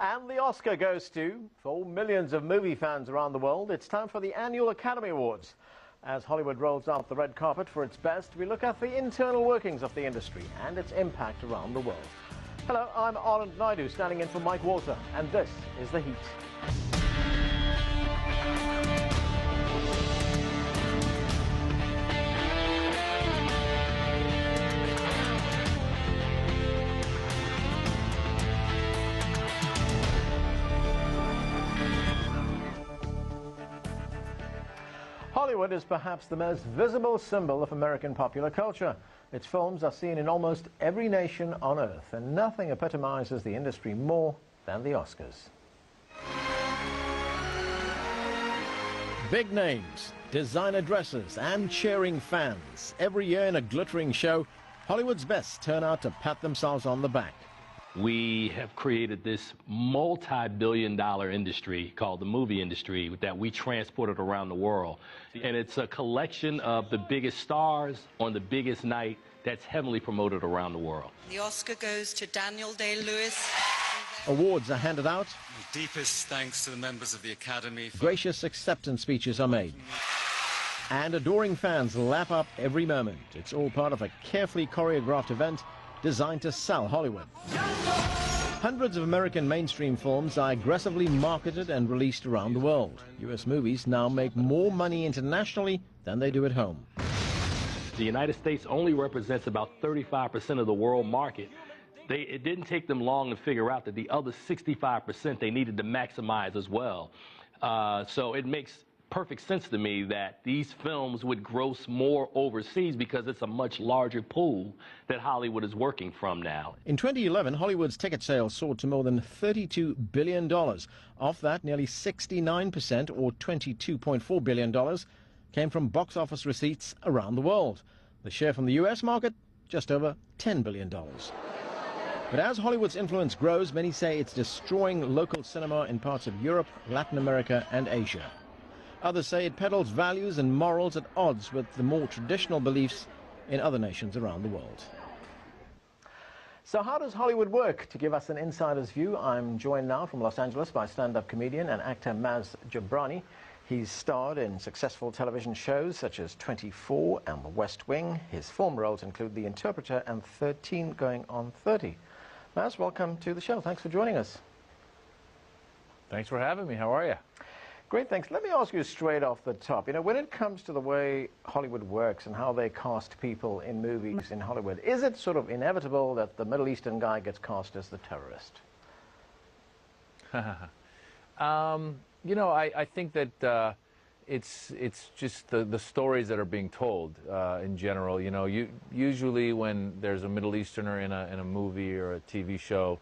And the Oscar goes to, for millions of movie fans around the world, it's time for the annual Academy Awards. As Hollywood rolls out the red carpet for its best, we look at the internal workings of the industry and its impact around the world. Hello, I'm Arnold Naidu, standing in for Mike Walter, and this is The Heat. Hollywood is perhaps the most visible symbol of American popular culture. Its films are seen in almost every nation on earth, and nothing epitomizes the industry more than the Oscars. Big names, designer dresses, and cheering fans. Every year in a glittering show, Hollywood's best turn out to pat themselves on the back. We have created this multi-billion-dollar industry called the movie industry that we transported around the world. And it's a collection of the biggest stars on the biggest night that's heavily promoted around the world. The Oscar goes to Daniel Day-Lewis. Awards are handed out. Deepest thanks to the members of the Academy. Gracious acceptance speeches are made. And adoring fans lap up every moment. It's all part of a carefully choreographed event designed to sell Hollywood. Hundreds of American mainstream films are aggressively marketed and released around the world. US movies now make more money internationally than they do at home. The United States only represents about 35% of the world market. It didn't take them long to figure out that the other 65% they needed to maximize as well. So it makes perfect sense to me that these films would gross more overseas because it's a much larger pool that Hollywood is working from now. In 2011, Hollywood's ticket sales soared to more than $32 billion. Of that, nearly 69%, or $22.4 billion, came from box office receipts around the world. The share from the US market, just over $10 billion. But as Hollywood's influence grows, many say it's destroying local cinema in parts of Europe, Latin America, and Asia. Others say it peddles values and morals at odds with the more traditional beliefs in other nations around the world. So how does Hollywood work? To give us an insider's view, I'm joined now from Los Angeles by stand-up comedian and actor Maz Jobrani. He's starred in successful television shows such as 24 and The West Wing. His film roles include The Interpreter and 13 going on 30. Maz, welcome to the show. Thanks for joining us. Thanks for having me. How are you? Great, thanks. Let me ask you straight off the top. You know, when it comes to the way Hollywood works and how they cast people in movies in Hollywood, is it sort of inevitable that the Middle Eastern guy gets cast as the terrorist? You know, I think that it's just the stories that are being told in general. You know, usually when there's a Middle Easterner in a movie or a TV show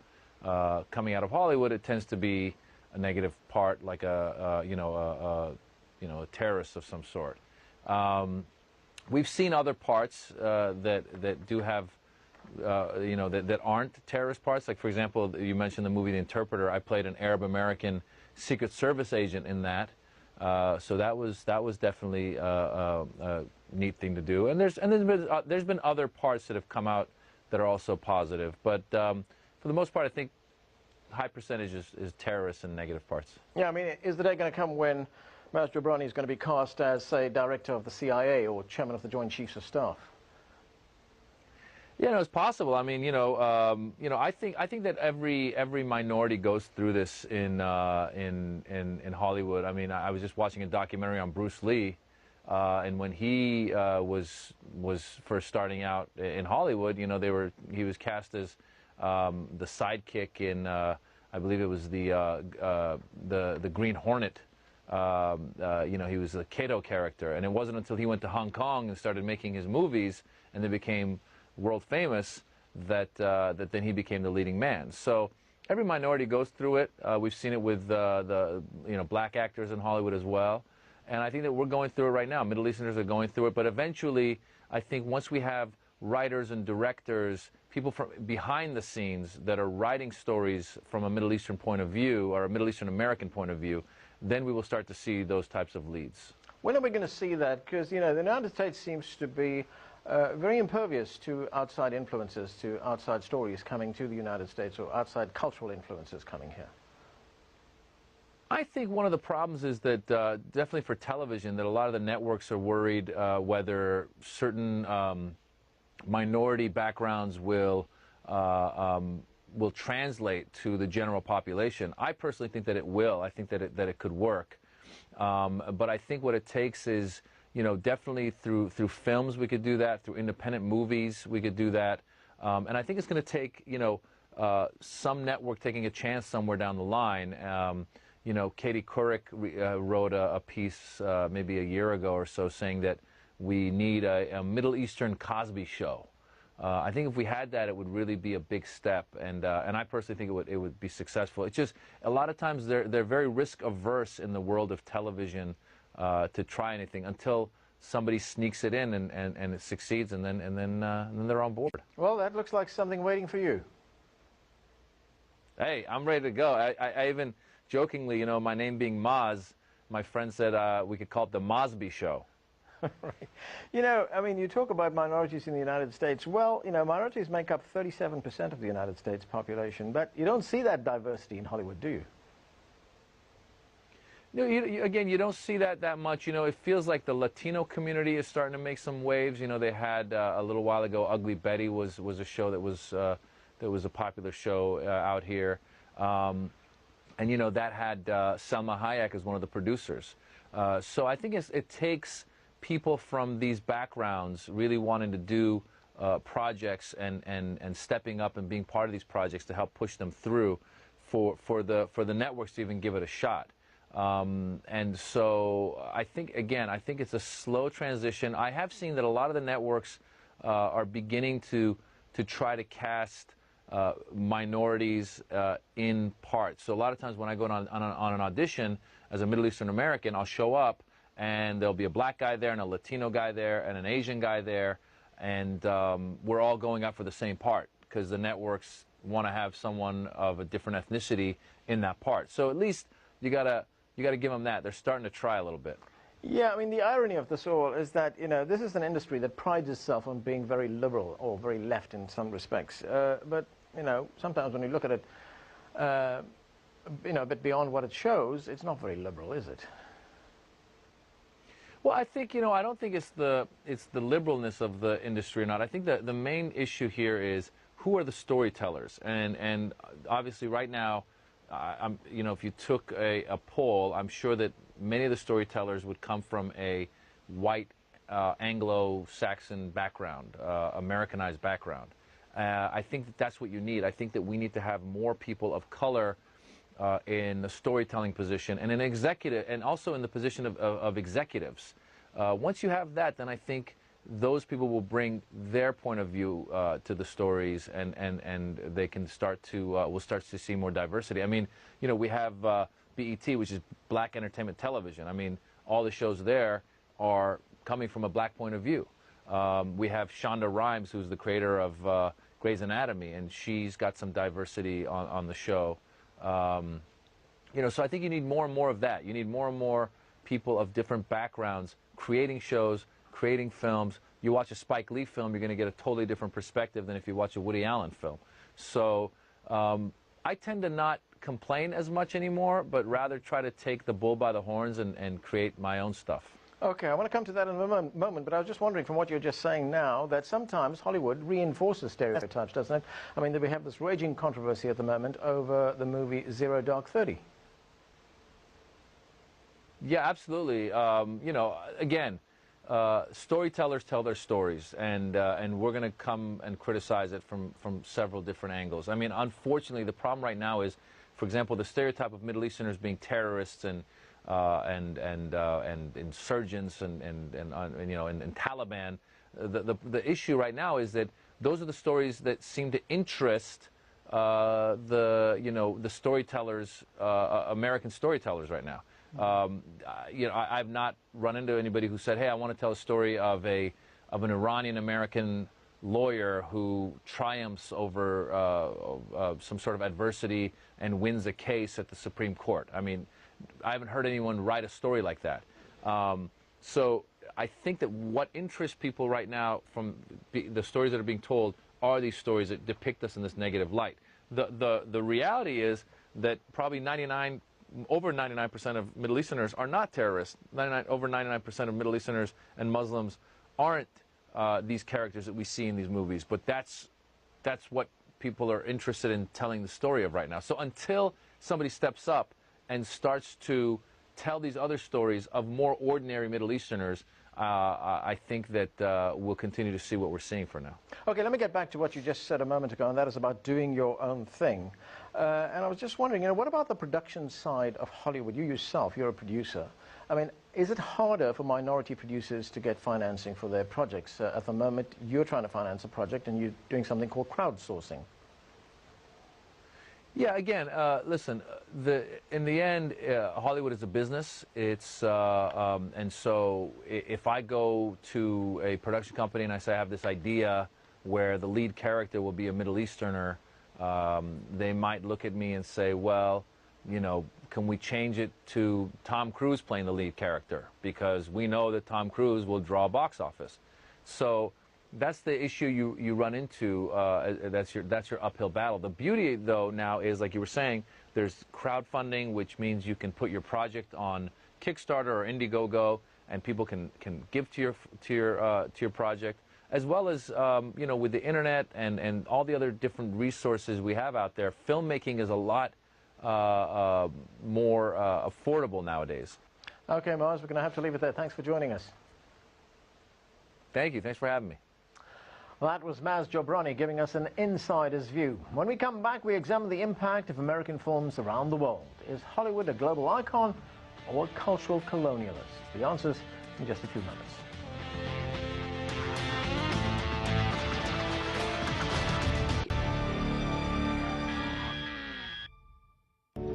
coming out of Hollywood, it tends to be a negative part, like a terrorist of some sort. We've seen other parts that do have, that aren't terrorist parts. Like, for example, you mentioned the movie The Interpreter. I played an Arab American Secret Service agent in that, so that was definitely a neat thing to do. And there's been other parts that have come out that are also positive. But for the most part, I think high percentage is terrorists and negative parts. Yeah, I mean, is the day going to come when Maz Jobrani is going to be cast as, say, director of the CIA or chairman of the Joint Chiefs of Staff? Yeah, no, it's possible. I mean, I think that every minority goes through this in Hollywood. I mean, I was just watching a documentary on Bruce Lee, and when he was first starting out in Hollywood, he was cast as the sidekick in, I believe it was the Green Hornet. He was the Kato character, and it wasn't until he went to Hong Kong and started making his movies, and they became world famous, that then he became the leading man. So every minority goes through it. We've seen it with the black actors in Hollywood as well, and I think that we're going through it right now. Middle Easterners are going through it, but eventually, I think once we have writers and directors, people from behind the scenes that are writing stories from a Middle Eastern point of view or a Middle Eastern American point of view, then we will start to see those types of leads. When are we going to see that? Because, the United States seems to be very impervious to outside influences, to outside stories coming to the United States or outside cultural influences coming here. I think one of the problems is that definitely for television, that a lot of the networks are worried whether certain minority backgrounds will translate to the general population. I personally think that it will. I think that it could work. But I think what it takes is, definitely through films we could do that, through independent movies we could do that. And I think it's going to take, some network taking a chance somewhere down the line. Katie Couric wrote a piece maybe a year ago or so saying that we need a Middle Eastern Cosby show. I think if we had that, it would really be a big step, and I personally think it would be successful. It's just a lot of times they're very risk averse in the world of television to try anything until somebody sneaks it in and it succeeds, and then they're on board. Well, that looks like something waiting for you. Hey, I'm ready to go. I even jokingly, my name being Maz, my friend said we could call it the Mosby Show. Right. I mean, you talk about minorities in the United States. Well, minorities make up 37% of the United States population, but you don't see that diversity in Hollywood, do you? No, again, you don't see that much. It feels like the Latino community is starting to make some waves. They had a little while ago, Ugly Betty was a show that was a popular show out here. And that had Selma Hayek as one of the producers. So I think it takes people from these backgrounds really wanting to do projects and stepping up and being part of these projects to help push them through for the networks to even give it a shot. And so I think it's a slow transition. I have seen that a lot of the networks are beginning to try to cast minorities in parts. So a lot of times when I go on an audition as a Middle Eastern American, I'll show up and there'll be a black guy there and a Latino guy there and an Asian guy there, and we're all going up for the same part because the networks want to have someone of a different ethnicity in that part. So at least you gotta give them that. They're starting to try a little bit. Yeah, I mean, the irony of this all is that, this is an industry that prides itself on being very liberal or very left in some respects. But, sometimes when you look at it, a bit beyond what it shows, it's not very liberal, is it? Well, I think, I don't think it's the liberalness of the industry or not. I think that the main issue here is who are the storytellers? And obviously right now, if you took a poll, I'm sure that many of the storytellers would come from a white Anglo-Saxon background, Americanized background. I think that's what you need. I think that we need to have more people of color in the storytelling position and an executive, and also in the position of executives. Once you have that, then I think those people will bring their point of view to the stories, and they can we'll start to see more diversity. I mean, we have BET, which is Black Entertainment Television. I mean, all the shows there are coming from a black point of view. We have Shonda Rhimes, who's the creator of Grey's Anatomy, and she's got some diversity on the show. So I think you need more and more of that. You need more and more people of different backgrounds creating shows, creating films. You watch a Spike Lee film, you're going to get a totally different perspective than if you watch a Woody Allen film. So I tend to not complain as much anymore, but rather try to take the bull by the horns and create my own stuff. Okay, I want to come to that in a moment, but I was just wondering from what you're just saying now that sometimes Hollywood reinforces stereotypes, doesn't it? I mean, we have this raging controversy at the moment over the movie Zero Dark 30. Yeah, absolutely. Again, storytellers tell their stories, and we're going to come and criticize it from several different angles. I mean, unfortunately, the problem right now is, for example, the stereotype of Middle Easterners being terrorists and insurgents and Taliban. The issue right now is that those are the stories that seem to interest the storytellers, American storytellers right now. I've not run into anybody who said, "Hey, I want to tell a story of an Iranian American lawyer who triumphs over some sort of adversity and wins a case at the Supreme Court." I mean, I haven't heard anyone write a story like that. So I think that what interests people right now from the stories that are being told are these stories that depict us in this negative light. The reality is that probably 99 over 99% of Middle Easterners are not terrorists. Over 99% of Middle Easterners and Muslims aren't these characters that we see in these movies. But that's what people are interested in telling the story of right now. So until somebody steps up and starts to tell these other stories of more ordinary Middle Easterners, I think that we'll continue to see what we're seeing for now. Okay, let me get back to what you just said a moment ago, and that is about doing your own thing. And I was just wondering, what about the production side of Hollywood? You yourself, you're a producer. I mean, is it harder for minority producers to get financing for their projects? At the moment, you're trying to finance a project, and you're doing something called crowdsourcing. Yeah, again, listen, in the end, Hollywood is a business. It's, and so if I go to a production company and I say I have this idea where the lead character will be a Middle Easterner, they might look at me and say, well, can we change it to Tom Cruise playing the lead character? Because we know that Tom Cruise will draw box office. So that's the issue you run into. That's your uphill battle. The beauty, though, now is, like you were saying, there's crowdfunding, which means you can put your project on Kickstarter or Indiegogo, and people can give to your project, as well as with the internet and all the other different resources we have out there. Filmmaking is a lot more affordable nowadays. Okay, Mars, we're going to have to leave it there. Thanks for joining us. Thank you. Thanks for having me. Well, that was Maz Jobrani giving us an insider's view. When we come back, we examine the impact of American films around the world. Is Hollywood a global icon or a cultural colonialist? The answers in just a few moments.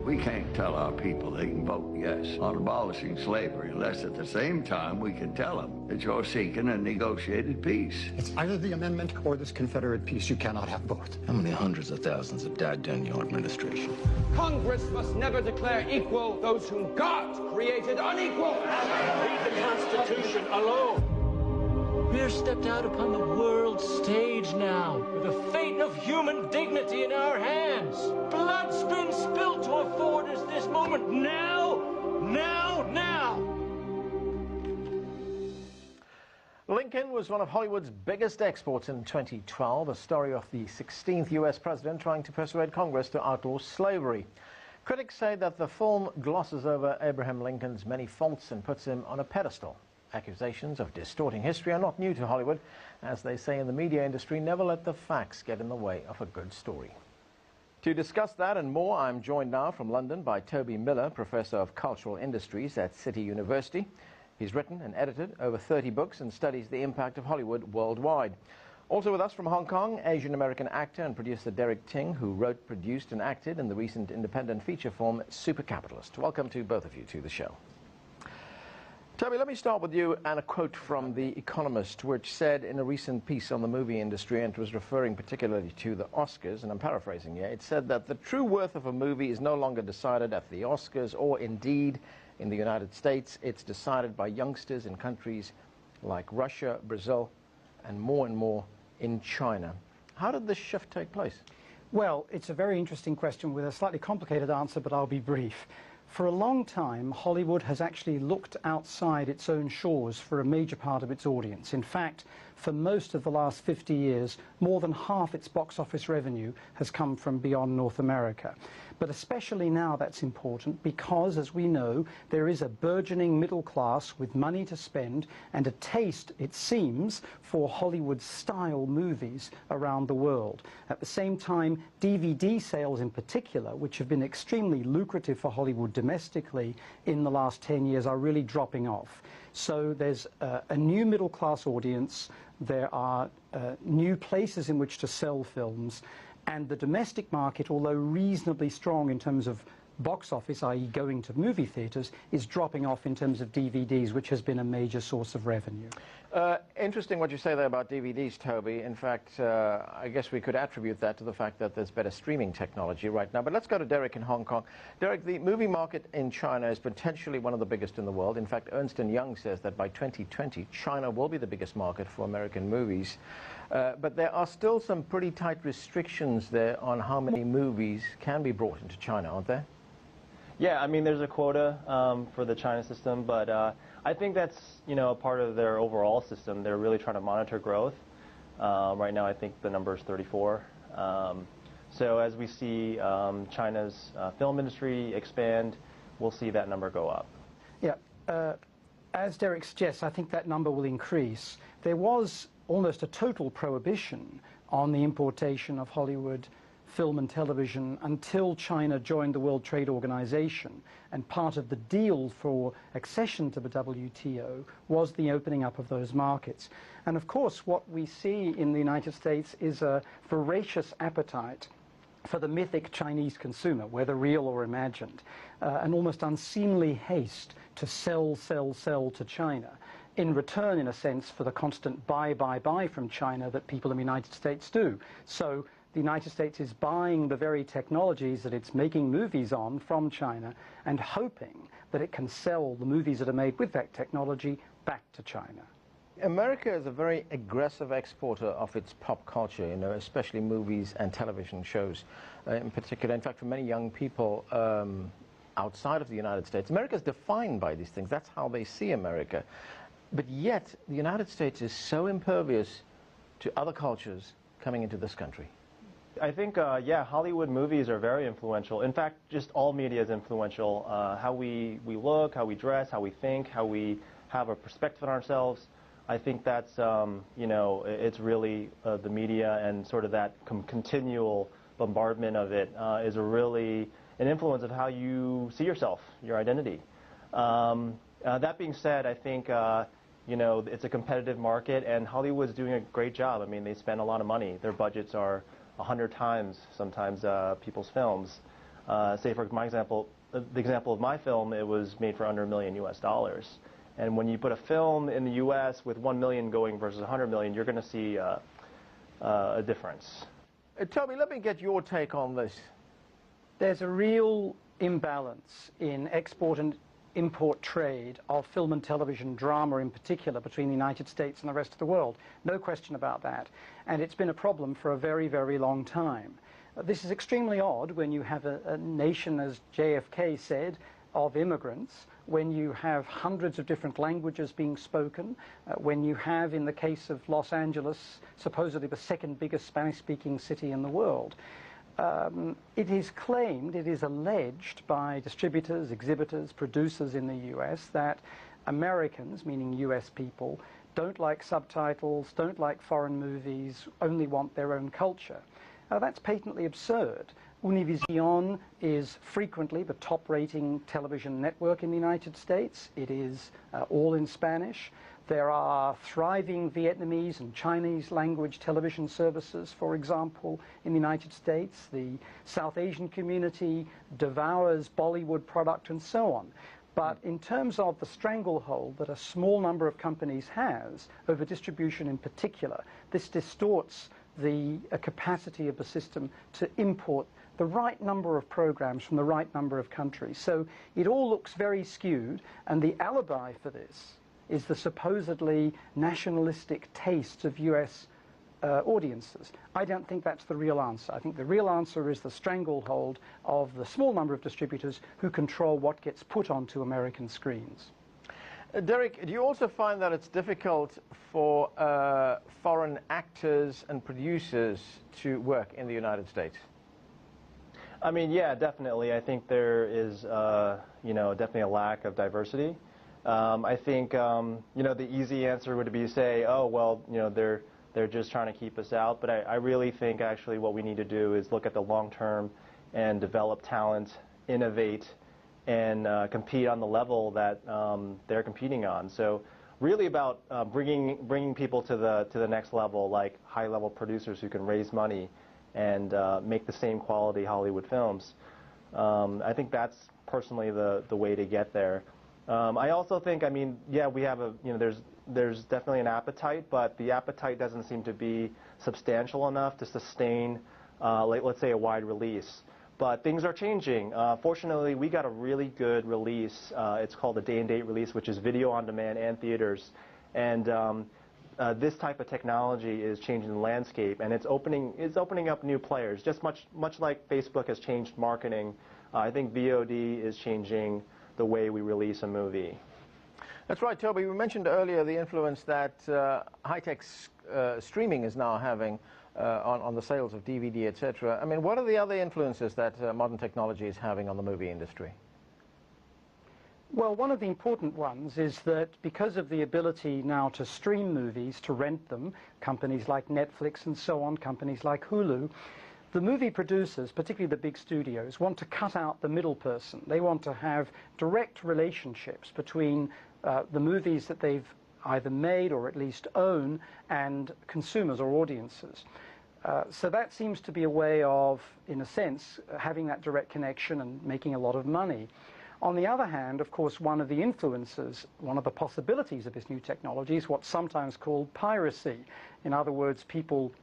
We can't tell our people they can vote yes on abolishing slavery unless at the same time we can tell them that you're seeking a negotiated peace. It's either the amendment or this Confederate peace. You cannot have both. How many hundreds of thousands have died during your administration? Congress must never declare equal those whom God created unequal. Leave the Constitution alone. We're stepped out upon the world stage now, with the fate of human dignity in our hands. Blood's been spilled to afford us this moment. Now! Lincoln was one of Hollywood's biggest exports in 2012, a story of the 16th U.S. president trying to persuade Congress to outlaw slavery. Critics say that the film glosses over Abraham Lincoln's many faults and puts him on a pedestal. Accusations of distorting history are not new to Hollywood. As they say in the media industry, never let the facts get in the way of a good story. To discuss that and more, I'm joined now from London by Toby Miller, Professor of Cultural Industries at City University. He's written and edited over 30 books and studies the impact of Hollywood worldwide. Also with us from Hong Kong, Asian-American actor and producer Derek Ting, who wrote, produced and acted in the recent independent feature film Super Capitalist. Welcome to both of you to the show. Toby, let me start with you and a quote from The Economist, which said in a recent piece on the movie industry, and it was referring particularly to the Oscars, and I'm paraphrasing here, it said that the true worth of a movie is no longer decided at the Oscars or indeed in the United States. It's decided by youngsters in countries like Russia, Brazil, and more in China. How did this shift take place? Well, it's a very interesting question with a slightly complicated answer, but I'll be brief. For a long time, Hollywood has actually looked outside its own shores for a major part of its audience. In fact, for most of the last 50 years, more than half its box office revenue has come from beyond North America. But especially now that's important because, as we know, there is a burgeoning middle class with money to spend and a taste, it seems, for Hollywood-style movies around the world. At the same time, DVD sales in particular, which have been extremely lucrative for Hollywood domestically in the last 10 years, are really dropping off. So there's a new middle class audience, there are new places in which to sell films, and the domestic market, although reasonably strong in terms of box office, i.e. going to movie theaters, is dropping off in terms of DVDs, which has been a major source of revenue. Interesting what you say there about DVDs, Toby. In fact, I guess we could attribute that to the fact that there's better streaming technology right now. But let's go to Derek in Hong Kong. Derek, the movie market in China is potentially one of the biggest in the world. In fact, Ernst & Young says that by 2020, China will be the biggest market for American movies. But there are still some pretty tight restrictions there on how many movies can be brought into China, aren't there? Yeah, I mean, there's a quota for the China system, but I think that's, a part of their overall system. They're really trying to monitor growth. Right now, I think the number is 34. So as we see China's film industry expand, we'll see that number go up. Yeah, as Derek suggests, I think that number will increase. There was almost a total prohibition on the importation of Hollywood film and television until China joined the World Trade Organization, and part of the deal for accession to the WTO was the opening up of those markets. And of course, what we see in the United States is a voracious appetite for the mythic Chinese consumer, whether real or imagined, an almost unseemly haste to sell to China, in return, in a sense, for the constant buy from China that people in the United States do. So the United States is buying the very technologies that it's making movies on from China and hoping that it can sell the movies that are made with that technology back to China. America is a very aggressive exporter of its pop culture, especially movies and television shows in particular. In fact, for many young people outside of the United States, America is defined by these things. That's how they see America. But yet, the United States is so impervious to other cultures coming into this country. I think, yeah, Hollywood movies are very influential. In fact, just all media is influential. How we look, how we dress, how we think, how we have a perspective on ourselves. I think that's, it's really the media and sort of that continual bombardment of it is really an influence of how you see yourself, your identity. That being said, I think, it's a competitive market, and Hollywood's doing a great job. I mean, they spend a lot of money. Their budgets are 100 times sometimes people's films. Say, for my example, the example of my film, it was made for under $1 million US. And when you put a film in the U.S. with 1 million going versus 100 million, you're going to see a difference. Toby, let me get your take on this. There's a real imbalance in export and import trade of film and television drama in particular between the United States and the rest of the world. No question about that. And it's been a problem for a very, very long time. This is extremely odd when you have a nation, as JFK said, of immigrants, when you have hundreds of different languages being spoken, when you have, in the case of Los Angeles, supposedly the second biggest Spanish-speaking city in the world. It is claimed, it is alleged by distributors, exhibitors, producers in the US that Americans, meaning US people, don't like subtitles, don't like foreign movies, only want their own culture. That's patently absurd. Univision is frequently the top-rating television network in the United States. It is all in Spanish. There are thriving Vietnamese and Chinese language television services, for example, in the United States. The South Asian community devours Bollywood product and so on. But in terms of the stranglehold that a small number of companies has over distribution in particular, this distorts the capacity of the system to import the right number of programs from the right number of countries. So it all looks very skewed, and the alibi for this is the supposedly nationalistic tastes of US audiences. I don't think that's the real answer. I think the real answer is the stranglehold of the small number of distributors who control what gets put onto American screens. Derek, do you also find that it's difficult for foreign actors and producers to work in the United States? I mean, yeah, definitely. I think there is, definitely a lack of diversity. I think, the easy answer would be to say, oh, well, they're just trying to keep us out. But I really think actually what we need to do is look at the long term and develop talent, innovate, and compete on the level that they're competing on. So really about bringing people to the next level, like high-level producers who can raise money and make the same quality Hollywood films. I think that's personally the way to get there. I also think, I mean, yeah, we have there's definitely an appetite, but the appetite doesn't seem to be substantial enough to sustain, let's say, a wide release. But things are changing. Fortunately, we got a really good release. It's called a day-and-date release, which is video on demand and theaters. And this type of technology is changing the landscape, and it's opening up new players. Just much like Facebook has changed marketing, I think VOD is changing the way we release a movie. That's right, Toby. We mentioned earlier the influence that high-tech streaming is now having on the sales of DVD, etc. I mean, what are the other influences that modern technology is having on the movie industry? Well, one of the important ones is that because of the ability now to stream movies, to rent them, companies like Netflix and so on, companies like Hulu, the movie producers, particularly the big studios, want to cut out the middle person. They want to have direct relationships between the movies that they've either made or at least own and consumers or audiences. So that seems to be a way of, in a sense, having that direct connection and making a lot of money. On the other hand, of course, one of the influences, one of the possibilities of this new technology is what's sometimes called piracy. In other words, people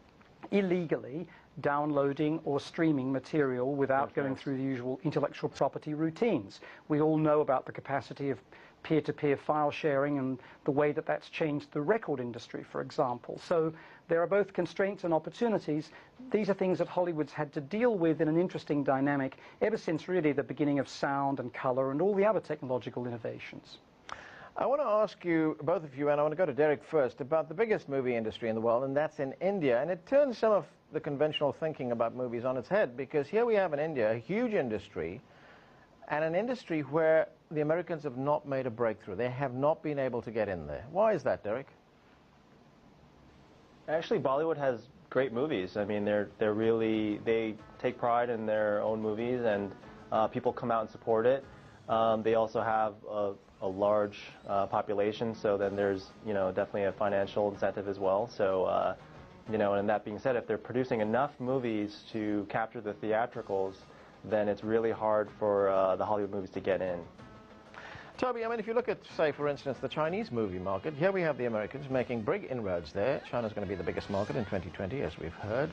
illegally downloading or streaming material without going through the usual intellectual property routines. We all know about the capacity of peer-to-peer file sharing and the way that that's changed the record industry, for example. So there are both constraints and opportunities. These are things that Hollywood's had to deal with in an interesting dynamic ever since really the beginning of sound and color and all the other technological innovations. I want to ask you, both of you, and I want to go to Derek first, about the biggest movie industry in the world, and that's in India. And it turns some of the conventional thinking about movies on its head, because here we have in India a huge industry, and an industry where the Americans have not made a breakthrough. They have not been able to get in there. Why is that, Derek? Actually, Bollywood has great movies. I mean, they take pride in their own movies, and people come out and support it. They also have a large population, so then there's definitely a financial incentive as well. So and that being said, if they're producing enough movies to capture the theatricals, then it's really hard for the Hollywood movies to get in. Toby, I mean, if you look at, say, for instance, the Chinese movie market, here we have the Americans making big inroads there. China's going to be the biggest market in 2020, as we've heard.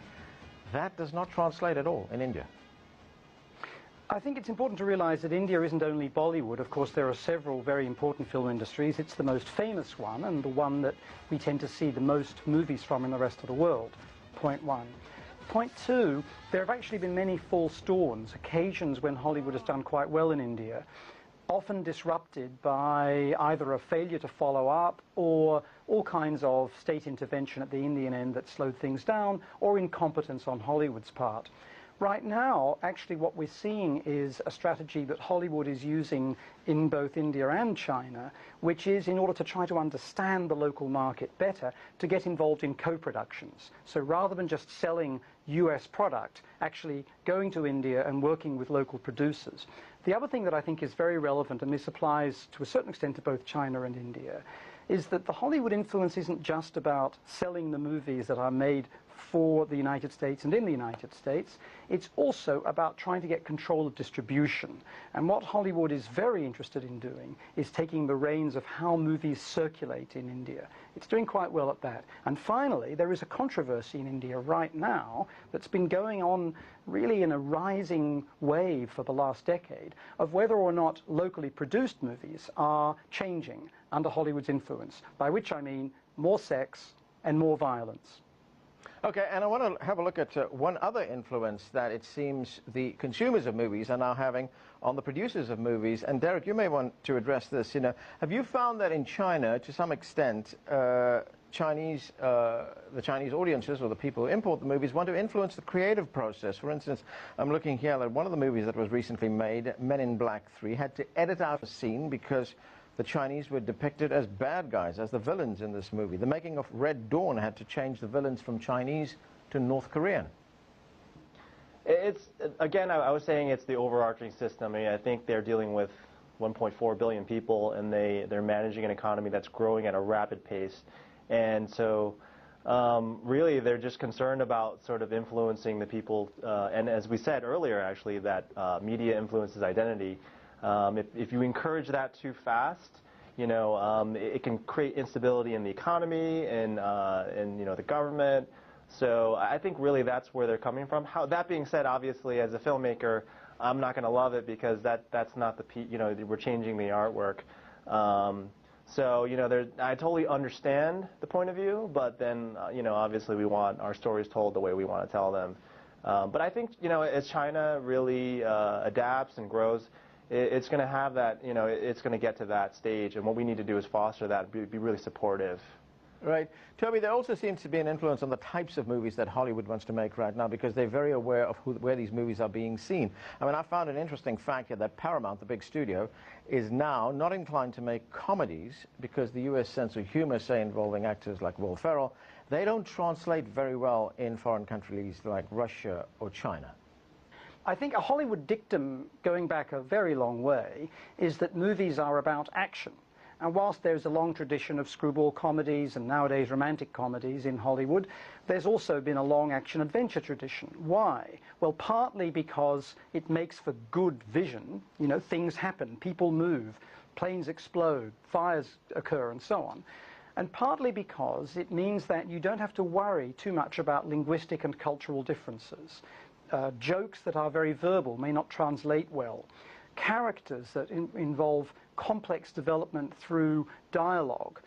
That does not translate at all in India. I think it's important to realize that India isn't only Bollywood. Of course, there are several very important film industries. It's the most famous one and the one that we tend to see the most movies from in the rest of the world, point one. Point two, there have actually been many false dawns, occasions when Hollywood has done quite well in India, often disrupted by either a failure to follow up or all kinds of state intervention at the Indian end that slowed things down, or incompetence on Hollywood's part. Right now, actually what we're seeing is a strategy that Hollywood is using in both India and China, which is in order to try to understand the local market better, to get involved in co-productions. So rather than just selling US product, actually going to India and working with local producers. The other thing that I think is very relevant, and this applies to a certain extent to both China and India, is that the Hollywood influence isn't just about selling the movies that are made for the United States and in the United States. It's also about trying to get control of distribution. And what Hollywood is very interested in doing is taking the reins of how movies circulate in India. It's doing quite well at that. And finally, there is a controversy in India right now that's been going on really in a rising wave for the last decade of whether or not locally produced movies are changing under Hollywood's influence, by which I mean more sex and more violence. Okay, and I want to have a look at one other influence that it seems the consumers of movies are now having on the producers of movies. And Derek, you may want to address this. Have you found that in China, to some extent, the Chinese audiences or the people who import the movies want to influence the creative process? For instance, I'm looking here at one of the movies that was recently made, Men in Black 3, had to edit out a scene because the Chinese were depicted as bad guys, as the villains in this movie. The making of Red Dawn had to change the villains from Chinese to North Korean. It's, again, I was saying it's the overarching system. I mean, I think they're dealing with 1.4 billion people, and they're managing an economy that's growing at a rapid pace. And so really they're just concerned about sort of influencing the people. And as we said earlier, actually, that media influences identity. If you encourage that too fast, it can create instability in the economy and the government. So I think really that's where they're coming from. That being said, obviously, as a filmmaker, I'm not going to love it because that's not we're changing the artwork. I totally understand the point of view, but then obviously we want our stories told the way we want to tell them. But I think, as China really adapts and grows, it's going to have that, it's going to get to that stage, and what we need to do is foster that, be really supportive. Right. Toby, there also seems to be an influence on the types of movies that Hollywood wants to make right now, because they're very aware of where these movies are being seen. I mean, I found an interesting fact here that Paramount, the big studio, is now not inclined to make comedies because the U.S. sense of humor, say, involving actors like Will Ferrell, they don't translate very well in foreign countries like Russia or China. I think a Hollywood dictum, going back a very long way, is that movies are about action. And whilst there's a long tradition of screwball comedies and nowadays romantic comedies in Hollywood, there's also been a long action-adventure tradition. Why? Well, partly because it makes for good vision. Things happen, people move, planes explode, fires occur, and so on. And partly because it means that you don't have to worry too much about linguistic and cultural differences. Jokes that are very verbal may not translate well. Characters that involve complex development through dialogue,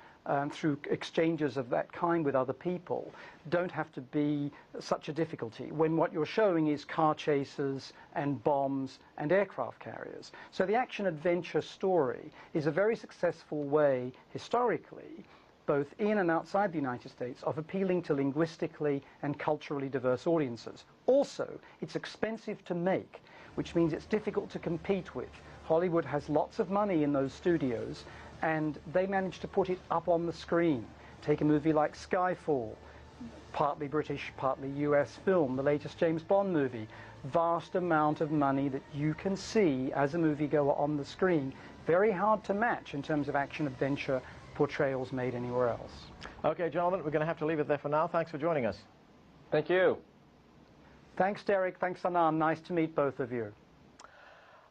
through exchanges of that kind with other people, don't have to be such a difficulty when what you're showing is car chases and bombs and aircraft carriers. So the action-adventure story is a very successful way, historically, both in and outside the United States, of appealing to linguistically and culturally diverse audiences. Also, it's expensive to make, which means it's difficult to compete with. Hollywood has lots of money in those studios, and they manage to put it up on the screen. Take a movie like Skyfall, partly British, partly US film, the latest James Bond movie. Vast amount of money that you can see as a moviegoer on the screen. Very hard to match in terms of action-adventure portrayals made anywhere else. Okay, gentlemen, we're going to have to leave it there for now. Thanks for joining us. Thank you. Thanks, Derek. Thanks, Anand. Nice to meet both of you.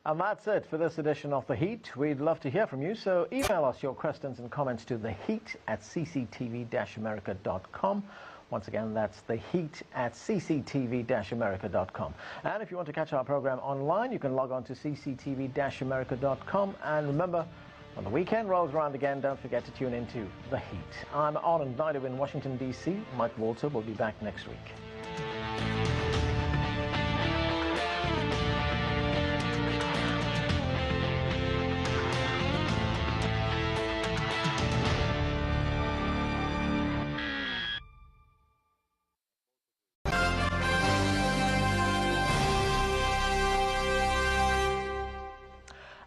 And that's it for this edition of The Heat. We'd love to hear from you, so email us your questions and comments to theheat@cctv-america.com. Once again, that's theheat@cctv-america.com. And if you want to catch our program online, you can log on to cctv-america.com. And remember, when the weekend rolls around again, don't forget to tune into The Heat. I'm Anand Naidu in Washington, D.C. Mike Walter will be back next week.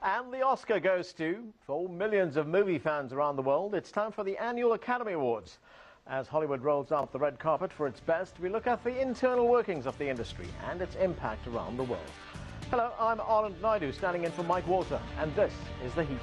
And the Oscar goes to, for millions of movie fans around the world, it's time for the annual Academy Awards. As Hollywood rolls out the red carpet for its best, we look at the internal workings of the industry and its impact around the world. Hello, I'm Anand Naidu, standing in for Mike Walter, and this is The Heat.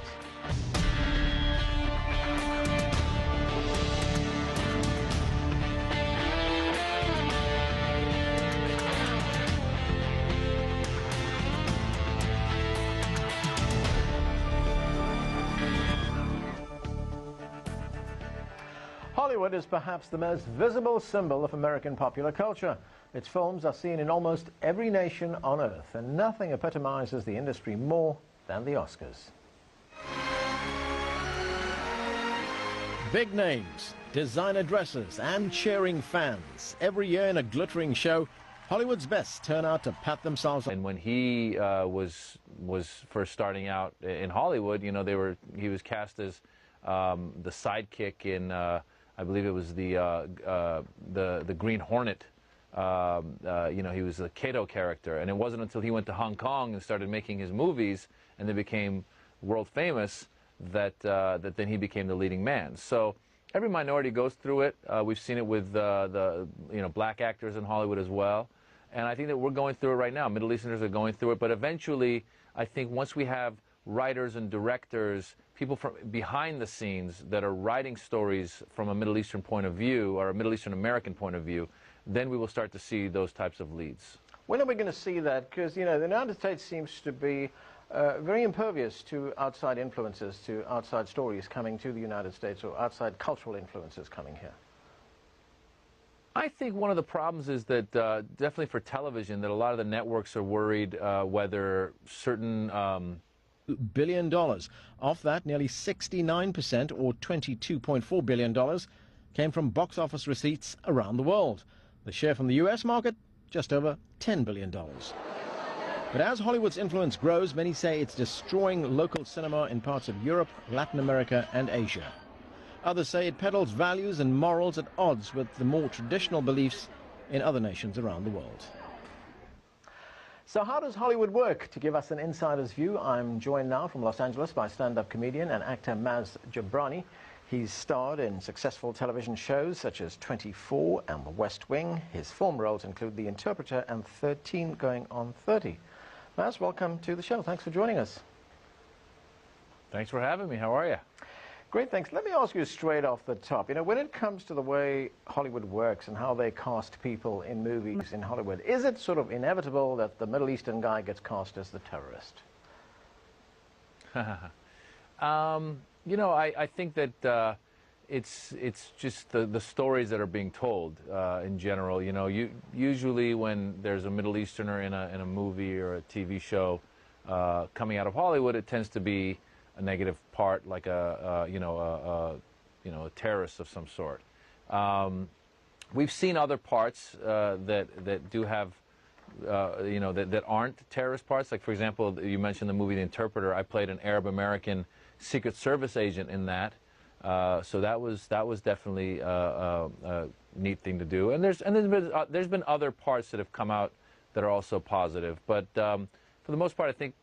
Hollywood is perhaps the most visible symbol of American popular culture. Its films are seen in almost every nation on Earth, and nothing epitomizes the industry more than the Oscars. Big names, designer dresses, and cheering fans. Every year in a glittering show, Hollywood's best turn out to pat themselves on. And when he was first starting out in Hollywood, he was cast as the sidekick in I believe it was the Green Hornet. He was a Kato character, and it wasn't until he went to Hong Kong and started making his movies and then became world famous that then he became the leading man. So every minority goes through it. We've seen it with the black actors in Hollywood as well, and I think that we're going through it right now. Middle Easterners are going through it, but eventually, I think once we have writers and directors, people from behind the scenes that are writing stories from a Middle Eastern point of view or a Middle Eastern American point of view, then we will start to see those types of leads. When are we going to see that? Because, the United States seems to be very impervious to outside influences, to outside stories coming to the United States or outside cultural influences coming here. I think one of the problems is that definitely for television, that a lot of the networks are worried whether certain $1 billion. Of that, nearly 69%, or $22.4 billion, came from box office receipts around the world. The share from the US market, just over $10 billion. But as Hollywood's influence grows, many say it's destroying local cinema in parts of Europe, Latin America and Asia. Others say it peddles values and morals at odds with the more traditional beliefs in other nations around the world. So how does Hollywood work? To give us an insider's view, I'm joined now from Los Angeles by stand-up comedian and actor Maz Jobrani. He's starred in successful television shows such as 24 and The West Wing. His film roles include The Interpreter and 13 Going on 30. Maz, welcome to the show. Thanks for joining us. Thanks for having me. How are you? Great, thanks. Let me ask you straight off the top. You know, when it comes to the way Hollywood works and how they cast people in movies in Hollywood, is it sort of inevitable that the Middle Eastern guy gets cast as the terrorist? You know, I think that it's just the stories that are being told in general. You know, usually when there's a Middle Easterner in a movie or a TV show coming out of Hollywood, it tends to be a negative part, like a terrorist of some sort. We've seen other parts that do have, that aren't terrorist parts. Like, for example, you mentioned the movie The Interpreter. I played an Arab American Secret Service agent in that, so that was definitely a neat thing to do. And there's been other parts that have come out that are also positive, but for the most part, I think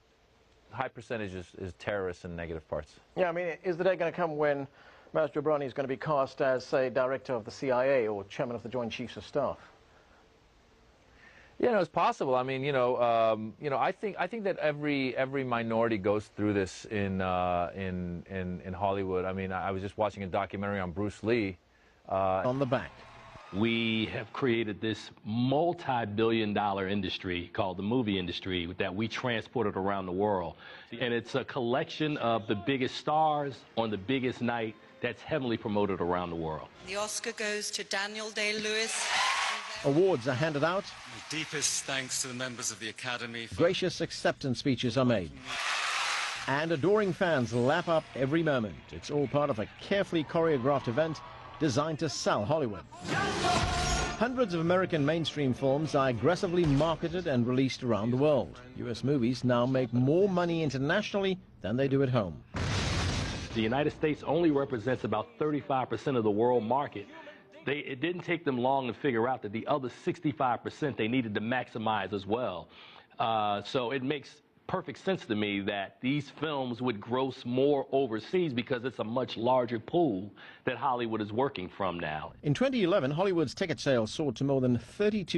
high percentage is terrorists and negative parts. Yeah, I mean, is the day going to come when Maz Jobrani is going to be cast as, say, director of the CIA or chairman of the Joint Chiefs of Staff? Yeah, no, it's possible. I mean, I think that every minority goes through this in Hollywood. I mean, I was just watching a documentary on Bruce Lee. On the back. We have created this multi-billion-dollar industry called the movie industry that we transported around the world. And it's a collection of the biggest stars on the biggest night that's heavily promoted around the world. The Oscar goes to Daniel Day-Lewis. Awards are handed out. My deepest thanks to the members of the Academy. Gracious acceptance speeches are made. And adoring fans lap up every moment. It's all part of a carefully choreographed event designed to sell Hollywood. Hundreds of American mainstream films are aggressively marketed and released around the world. US movies now make more money internationally than they do at home. The United States only represents about 35% of the world market. It didn't take them long to figure out that the other 65% they needed to maximize as well. So it makes perfect sense to me that these films would gross more overseas because it's a much larger pool that Hollywood is working from now. In 2011, Hollywood's ticket sales soared to more than 32